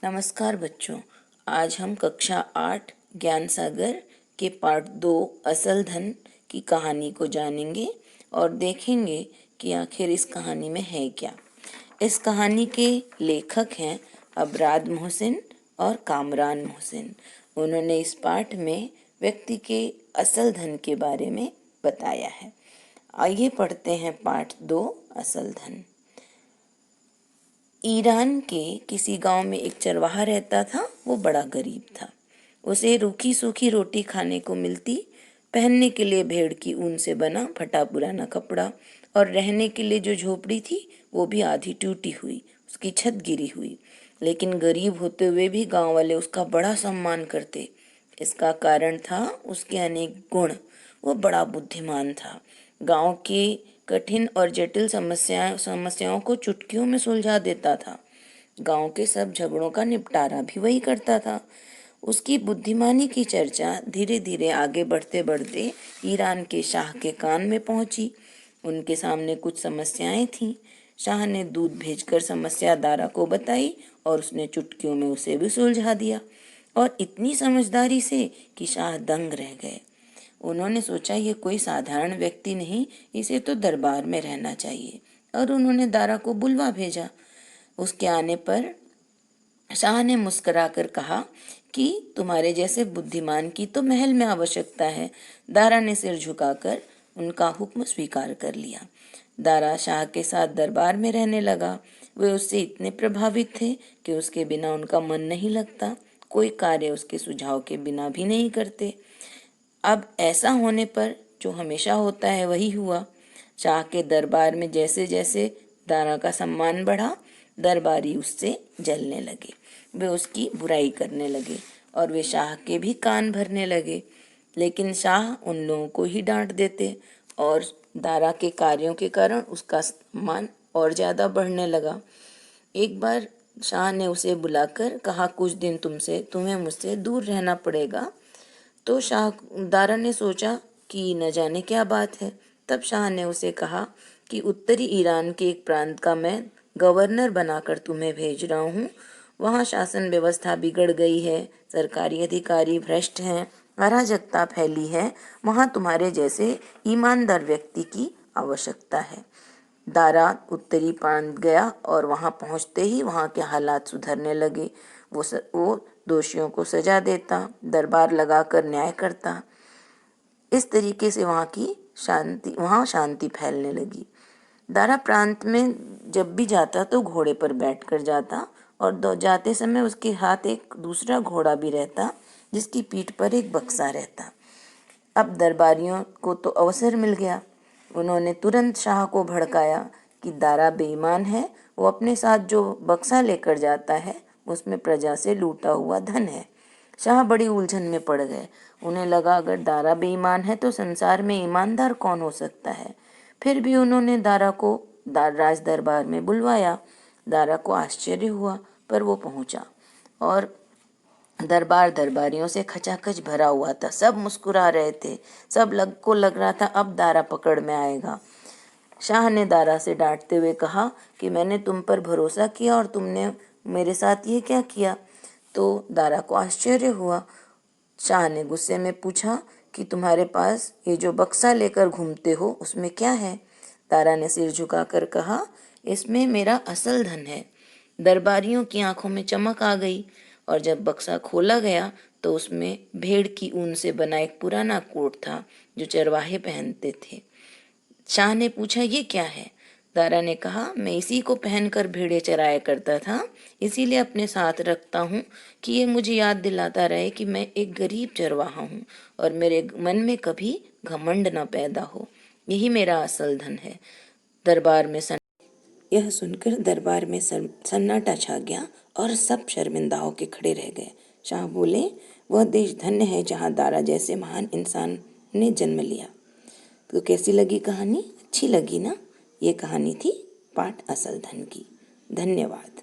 नमस्कार बच्चों। आज हम कक्षा 8 ज्ञान सागर के पार्ट 2 असल धन की कहानी को जानेंगे और देखेंगे कि आखिर इस कहानी में है क्या। इस कहानी के लेखक हैं अबरार मोहसिन और कामरान मोहसिन। उन्होंने इस पाठ में व्यक्ति के असल धन के बारे में बताया है। आइए पढ़ते हैं पाठ 2 असल धन। ईरान के किसी गांव में एक चरवाहा रहता था। वो बड़ा गरीब था। उसे रूखी सूखी रोटी खाने को मिलती, पहनने के लिए भेड़ की ऊन से बना फटा पुराना कपड़ा, और रहने के लिए जो झोपड़ी थी वो भी आधी टूटी हुई, उसकी छत गिरी हुई। लेकिन गरीब होते हुए भी गांव वाले उसका बड़ा सम्मान करते। इसका कारण था उसके अनेक गुण। वो बड़ा बुद्धिमान था। गांव की कठिन और जटिल समस्याओं को चुटकियों में सुलझा देता था। गांव के सब झगड़ों का निपटारा भी वही करता था। उसकी बुद्धिमानी की चर्चा धीरे धीरे आगे बढ़ते बढ़ते ईरान के शाह के कान में पहुंची। उनके सामने कुछ समस्याएं थीं। शाह ने दूत भेजकर समस्या दारा को बताई और उसने चुटकियों में उसे भी सुलझा दिया, और इतनी समझदारी से कि शाह दंग रह गए। उन्होंने सोचा ये कोई साधारण व्यक्ति नहीं, इसे तो दरबार में रहना चाहिए, और उन्होंने दारा को बुलवा भेजा। उसके आने पर शाह ने मुस्कुराकर कहा कि तुम्हारे जैसे बुद्धिमान की तो महल में आवश्यकता है। दारा ने सिर झुकाकर उनका हुक्म स्वीकार कर लिया। दारा शाह के साथ दरबार में रहने लगा। वे उससे इतने प्रभावित थे कि उसके बिना उनका मन नहीं लगता। कोई कार्य उसके सुझाव के बिना भी नहीं करते। अब ऐसा होने पर जो हमेशा होता है वही हुआ। शाह के दरबार में जैसे जैसे दारा का सम्मान बढ़ा, दरबारी उससे जलने लगे। वे उसकी बुराई करने लगे और वे शाह के भी कान भरने लगे। लेकिन शाह उन लोगों को ही डांट देते और दारा के कार्यों के कारण उसका सम्मान और ज़्यादा बढ़ने लगा। एक बार शाह ने उसे बुलाकर कहा, कुछ दिन तुम्हें मुझसे दूर रहना पड़ेगा। तो दारा ने सोचा कि न जाने क्या बात है। तब शाह ने उसे कहा कि उत्तरी ईरान के एक प्रांत का मैं गवर्नर बनाकर तुम्हें भेज रहा हूँ। वहाँ शासन व्यवस्था बिगड़ गई है, सरकारी अधिकारी भ्रष्ट हैं, अराजकता फैली है। वहाँ तुम्हारे जैसे ईमानदार व्यक्ति की आवश्यकता है। दारा उत्तरी प्रांत गया और वहां पहुंचते ही वहां के हालात सुधरने लगे। वो दोषियों को सजा देता, दरबार लगाकर न्याय करता। इस तरीके से वहां शांति फैलने लगी। दारा प्रांत में जब भी जाता तो घोड़े पर बैठकर जाता, और जाते समय उसके हाथ एक दूसरा घोड़ा भी रहता जिसकी पीठ पर एक बक्सा रहता। अब दरबारियों को तो अवसर मिल गया। उन्होंने तुरंत शाह को भड़काया कि दारा बेईमान है। वो अपने साथ जो बक्सा लेकर जाता है उसमें प्रजा से लूटा हुआ धन है। शाह बड़ी उलझन में पड़ गए। उन्हें लगा अगर दारा बेईमान है तो संसार में ईमानदार कौन हो सकता है। फिर भी उन्होंने दारा को राज दरबार में बुलवाया। दारा को आश्चर्य हुआ, पर वो पहुंचा और दरबारियों से खचाखच भरा हुआ था। सब मुस्कुरा रहे थे। को लग रहा था अब दारा पकड़ में आएगा। शाह ने दारा से डांटते हुए कहा कि मैंने तुम पर भरोसा किया और तुमने मेरे साथ ये क्या किया। तो दारा को आश्चर्य हुआ। शाह ने गुस्से में पूछा कि तुम्हारे पास ये जो बक्सा लेकर घूमते हो उसमें क्या है। दारा ने सिर झुकाकर कहा, इसमें मेरा असल धन है। दरबारियों की आंखों में चमक आ गई, और जब बक्सा खोला गया तो उसमें भेड़ की ऊन से बना एक पुराना कोट था जो चरवाहे पहनते थे। शाह ने पूछा, ये क्या है। दारा ने कहा, मैं इसी को पहनकर भेड़ें चराया करता था, इसीलिए अपने साथ रखता हूँ कि ये मुझे याद दिलाता रहे कि मैं एक गरीब चरवाहा हूँ और मेरे मन में कभी घमंड न पैदा हो। यही मेरा असल धन है। यह सुनकर दरबार में सन्नाटा छा गया और सब शर्मिंदा होकर खड़े रह गए। शाह बोले, वह देश धन्य है जहाँ दारा जैसे महान इंसान ने जन्म लिया। तो कैसी लगी कहानी? अच्छी लगी ना? ये कहानी थी पाठ असल धन की। धन्यवाद।